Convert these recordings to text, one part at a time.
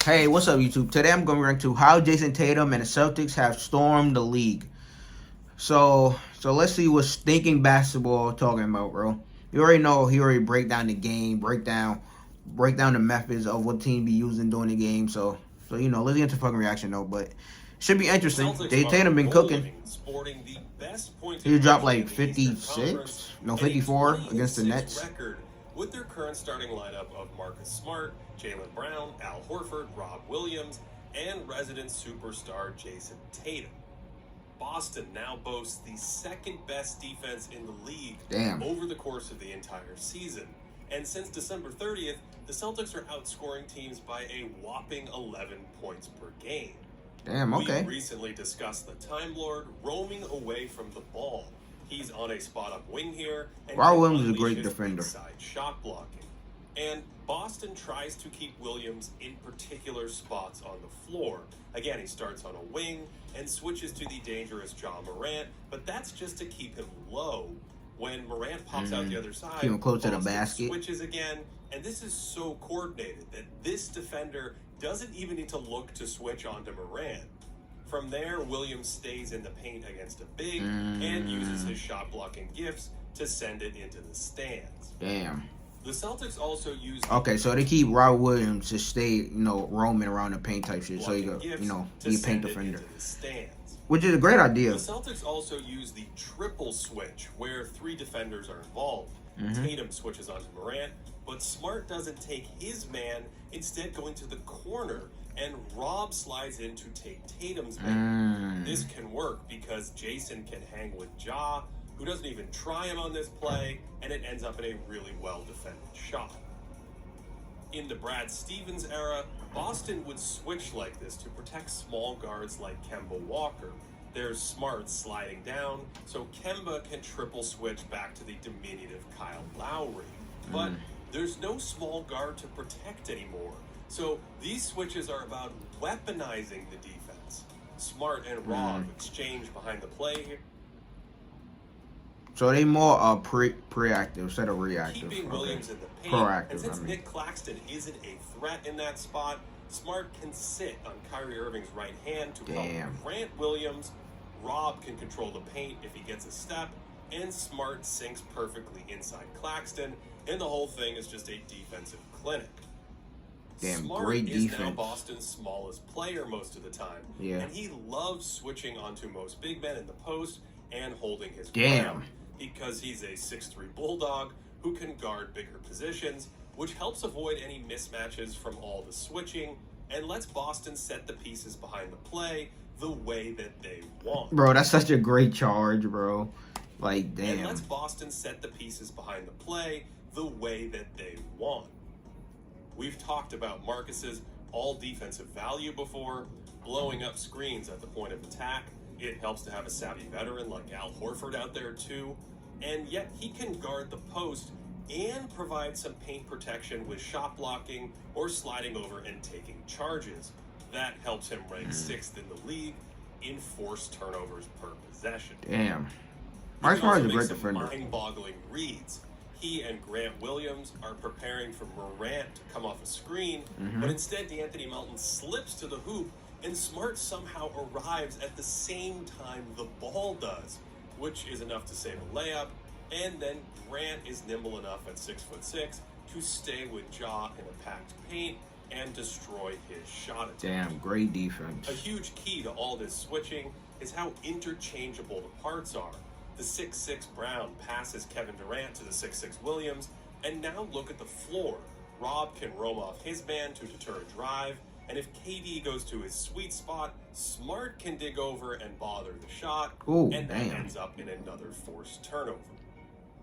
Hey, what's up, YouTube? Today I'm going to react to how Jayson Tatum and the Celtics have stormed the league. So let's see what's thinking basketball talking about, bro. You already know he already break down the game, break down the methods of what team be using during the game. So let's get into fucking reaction though. But it should be interesting. Jay Tatum been cooking. He dropped like 56, no 54 against the Nets. With their current starting lineup of Marcus Smart, Jaylen Brown, Al Horford, Rob Williams, and resident superstar Jayson Tatum. Boston now boasts the second best defense in the league over the course of the entire season. And since December 30th, the Celtics are outscoring teams by a whopping 11 points per game. Damn, okay. We recently discussed the Time Lord roaming away from the ball. He's on a spot-up wing here, and Rob Williams is a great defender. Side shot blocking. And Boston tries to keep Williams in particular spots on the floor. Again, he starts on a wing and switches to the dangerous John Morant, but that's just to keep him low. When Morant pops out the other side, keep him close to the basket. Switches again, and this is so coordinated that this defender doesn't even need to look to switch onto Morant. From there, Williams stays in the paint against a big and uses his shot-blocking gifts to send it into the stands. Damn. The Celtics also use... Okay, so they keep Rob Williams to stay, roaming around the paint type shit, so he go, be a paint defender. Which is a great idea. The Celtics also use the triple switch, where 3 defenders are involved. Tatum switches onto Morant, but Smart doesn't take his man, instead going to the corner, and Rob slides in to take Tatum's man. This can work because Jayson can hang with Ja, who doesn't even try him on this play, and it ends up in a really well-defended shot. In the Brad Stevens era, Boston would switch like this to protect small guards like Kemba Walker. There's Smart sliding down, so Kemba can triple switch back to the diminutive Kyle Lowry. But there's no small guard to protect anymore. So these switches are about weaponizing the defense. Smart and Rob exchange behind the play here. So they more proactive instead of reactive. Keeping Williams in the paint. Proactive, and since Nick Claxton isn't a threat in that spot, Smart can sit on Kyrie Irving's right hand to help Grant Williams. Rob can control the paint if he gets a step, and Smart sinks perfectly inside Claxton, and the whole thing is just a defensive clinic. Damn, Smart great is defense. now Boston's smallest player most of the time, and he loves switching onto most big men in the post and holding his ground because he's a 6'3" bulldog who can guard bigger positions, which helps avoid any mismatches from all the switching and lets Boston set the pieces behind the play the way that they want. Bro, that's such a great charge, bro. Like, damn. And lets Boston set the pieces behind the play the way that they want. We've talked about Marcus's all-defensive value before, blowing up screens at the point of attack. It helps to have a savvy veteran like Al Horford out there too, and yet he can guard the post and provide some paint protection with shot blocking or sliding over and taking charges. That helps him rank 6th in the league in forced turnovers per possession. Damn. Marcus Smart is a great defender. Mind-boggling reads. He and Grant Williams are preparing for Morant to come off a screen, but instead DeAnthony Melton slips to the hoop, and Smart somehow arrives at the same time the ball does, which is enough to save a layup, and then Grant is nimble enough at 6'6" to stay with Ja in a packed paint and destroy his shot attempt. Damn, great defense. A huge key to all this switching is how interchangeable the parts are. The 6'6" Brown passes Kevin Durant to the 6'6" Williams, and now look at the floor. Rob can roam off his man to deter a drive, and if KD goes to his sweet spot, Smart can dig over and bother the shot, and that ends up in another forced turnover.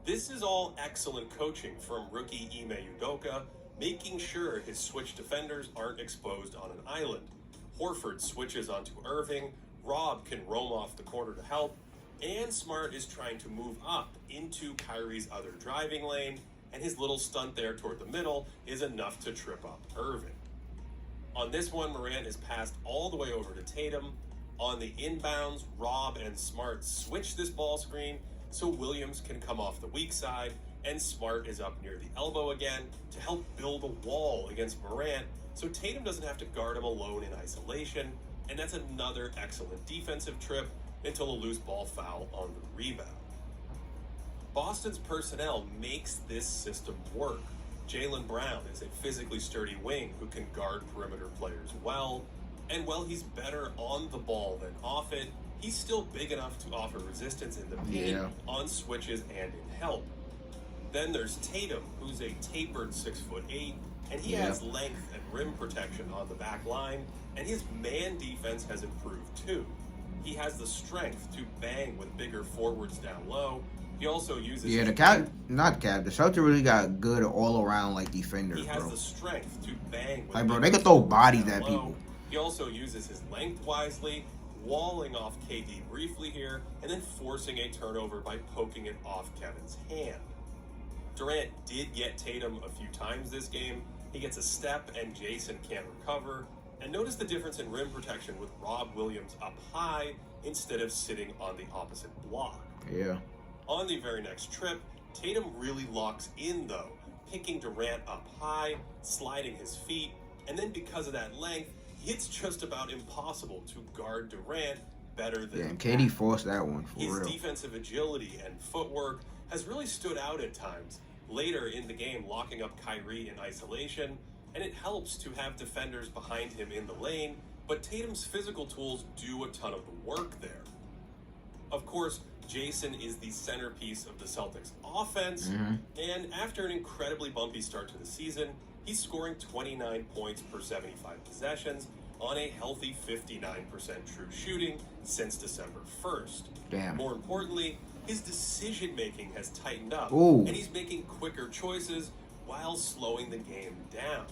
This is all excellent coaching from rookie Ime Udoka, making sure his switch defenders aren't exposed on an island. Horford switches onto Irving, Rob can roam off the corner to help, and Smart is trying to move up into Kyrie's other driving lane, and his little stunt there toward the middle is enough to trip up Irving. On this one, Morant is passed all the way over to Tatum. On the inbounds, Rob and Smart switch this ball screen so Williams can come off the weak side, and Smart is up near the elbow again to help build a wall against Morant so Tatum doesn't have to guard him alone in isolation, and that's another excellent defensive trip until a loose ball foul on the rebound. Boston's personnel makes this system work. Jaylen Brown is a physically sturdy wing who can guard perimeter players well, and while he's better on the ball than off it, he's still big enough to offer resistance in the paint, on switches, and in help. Then there's Tatum, who's a tapered 6'8", and he has length and rim protection on the back line, and his man defense has improved too. He has the strength to bang with bigger forwards down low. He also uses the Celtics really got good all around like defenders, He has bro. the strength to bang with like, bro, they could throw bodies at low. people. He also uses his length wisely, walling off KD briefly here, and then forcing a turnover by poking it off Kevin's hand. Durant did get Tatum a few times this game. He gets a step and Jayson can't recover. And notice the difference in rim protection with Rob Williams up high instead of sitting on the opposite block. Yeah. On the very next trip, Tatum really locks in though, picking Durant up high, sliding his feet, and then because of that length, it's just about impossible to guard Durant better than and KD forced that one for his real. His defensive agility and footwork has really stood out at times. Later in the game, locking up Kyrie in isolation, and it helps to have defenders behind him in the lane, but Tatum's physical tools do a ton of the work there. Of course, Jayson is the centerpiece of the Celtics offense, and after an incredibly bumpy start to the season, he's scoring 29 points per 75 possessions on a healthy 59% true shooting since December 1st. Damn. More importantly, his decision-making has tightened up, Ooh. and he's making quicker choices while slowing the game down.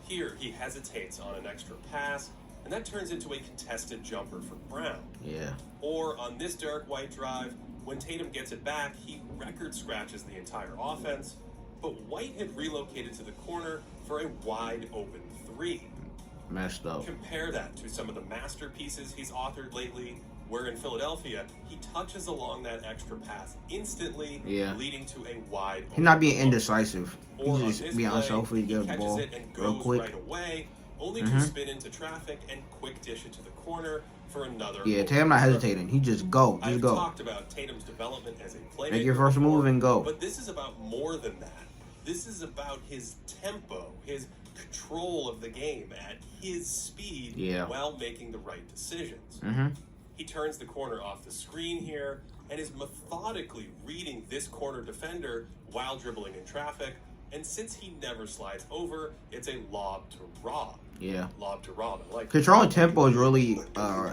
Here, he hesitates on an extra pass, and that turns into a contested jumper for Brown. Yeah. Or on this Derek White drive, when Tatum gets it back, he record scratches the entire offense, but White had relocated to the corner for a wide open three. Messed up. Compare that to some of the masterpieces he's authored lately, where in Philadelphia, he touches along that extra pass instantly, leading to a wide open. He's not being indecisive. Or He's just being unselfish, get the ball it and real goes quick. right away, only to spin into traffic and quick dish it to the corner for another. Yeah, Tatum not hesitating. He just go. I've go. talked about Tatum's development as a playmaker. Make your first move and go. But this is about more than that. This is about his tempo, his control of the game at his speed while making the right decisions. He turns the corner off the screen here and is methodically reading this corner defender while dribbling in traffic. And since he never slides over, it's a lob to Rob. Yeah. Lob to Rob. I like controlling tempo is really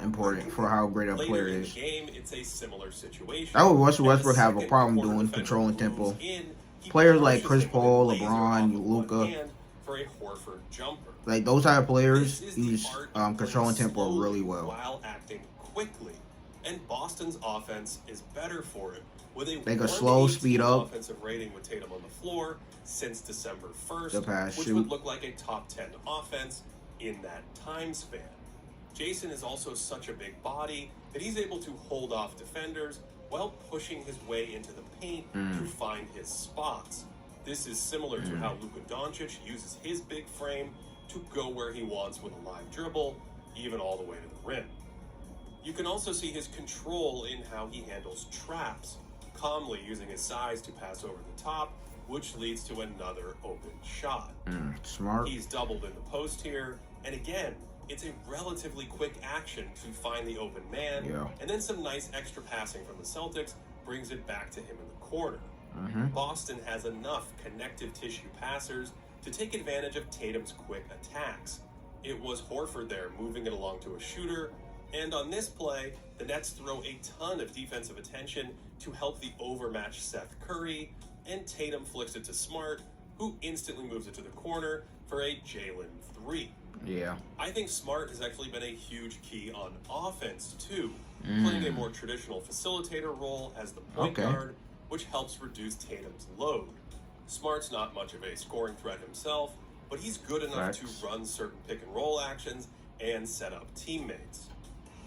important for how great a player in is. The game, it's a similar situation. That would Russell Westbrook have a problem doing, controlling tempo. Players like Chris Paul, LeBron, Luka, for a Horford jumper. like those type of players, use controlling tempo really well. While acting quickly, and Boston's offense is better for it with a they could slow speed up offensive rating with Tatum on the floor since December 1st, the pass, which would look like a top 10 offense in that time span. Jayson is also such a big body that he's able to hold off defenders while pushing his way into the paint to find his spots. This is similar to how Luka Doncic uses his big frame to go where he wants with a live dribble, even all the way to the rim. You can also see his control in how he handles traps, calmly using his size to pass over the top, which leads to another open shot. Smart. He's doubled in the post here, and again, it's a relatively quick action to find the open man, and then some nice extra passing from the Celtics brings it back to him in the corner. Boston has enough connective tissue passers to take advantage of Tatum's quick attacks. It was Horford there moving it along to a shooter, and on this play, the Nets throw a ton of defensive attention to help the overmatched Seth Curry, and Tatum flicks it to Smart, who instantly moves it to the corner for a Jaylen 3. Yeah. I think Smart has actually been a huge key on offense, too, playing a more traditional facilitator role as the point guard, which helps reduce Tatum's load. Smart's not much of a scoring threat himself, but he's good enough to run certain pick-and-roll actions and set up teammates.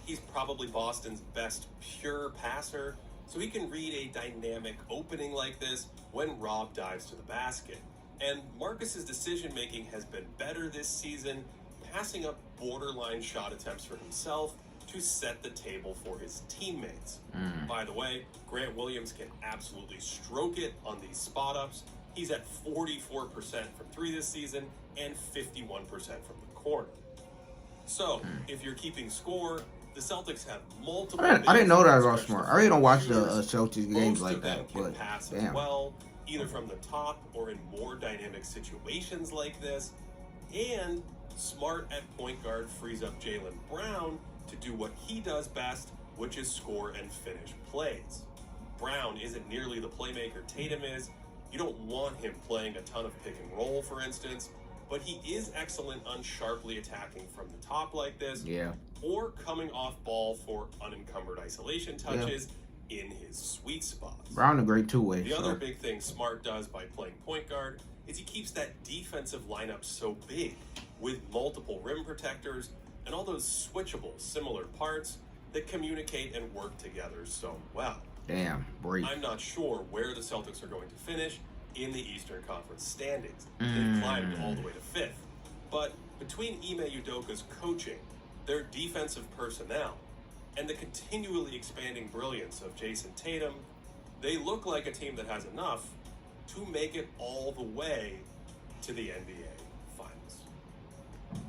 He's probably Boston's best pure passer, so he can read a dynamic opening like this when Rob dives to the basket. And Marcus's decision-making has been better this season, passing up borderline shot attempts for himself to set the table for his teammates. By the way, Grant Williams can absolutely stroke it on these spot-ups. He's at 44% from three this season and 51% from the corner. So, if you're keeping score, the Celtics have multiple... I didn't know that about Smart. I really don't watch the Celtics games like that, can but pass damn. as well, either from the top or in more dynamic situations like this. And Smart at point guard frees up Jaylen Brown to do what he does best, which is score and finish plays. Brown isn't nearly the playmaker Tatum is. You don't want him playing a ton of pick and roll, for instance, but he is excellent on sharply attacking from the top like this, or coming off ball for unencumbered isolation touches in his sweet spots. Brown a great two-way. The other big thing Smart does by playing point guard is he keeps that defensive lineup so big with multiple rim protectors and all those switchable similar parts that communicate and work together so well. Damn, break. I'm not sure where the Celtics are going to finish in the Eastern Conference standings. They've climbed all the way to fifth. But between Ime Udoka's coaching, their defensive personnel, and the continually expanding brilliance of Jayson Tatum, they look like a team that has enough to make it all the way to the NBA Finals.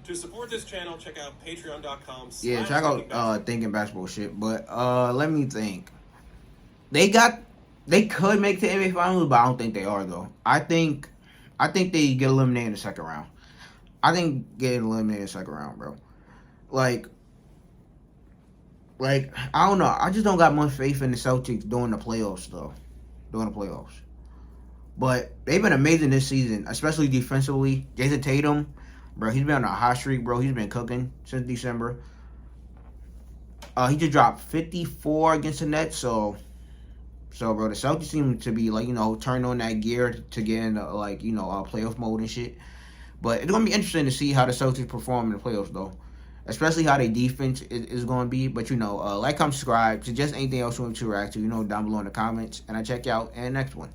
To support this channel, check out patreon.com. Yeah, check out Thinking Basketball shit. But let me think. They could make the NBA Finals, but I don't think they are though. I think they get eliminated in the second round. I think getting eliminated in the second round, bro. Like I don't know. I just don't got much faith in the Celtics during the playoffs though. But they've been amazing this season, especially defensively. Jayson Tatum, bro, he's been on a hot streak, bro. He's been cooking since December. He just dropped 54 against the Nets, so bro, the Celtics seem to be turning on that gear to get into playoff mode and shit. But it's gonna be interesting to see how the Celtics perform in the playoffs though, especially how their defense is gonna be. But like, comment, subscribe. Suggest anything else you want to react to, down below in the comments, and I check you out in the next one.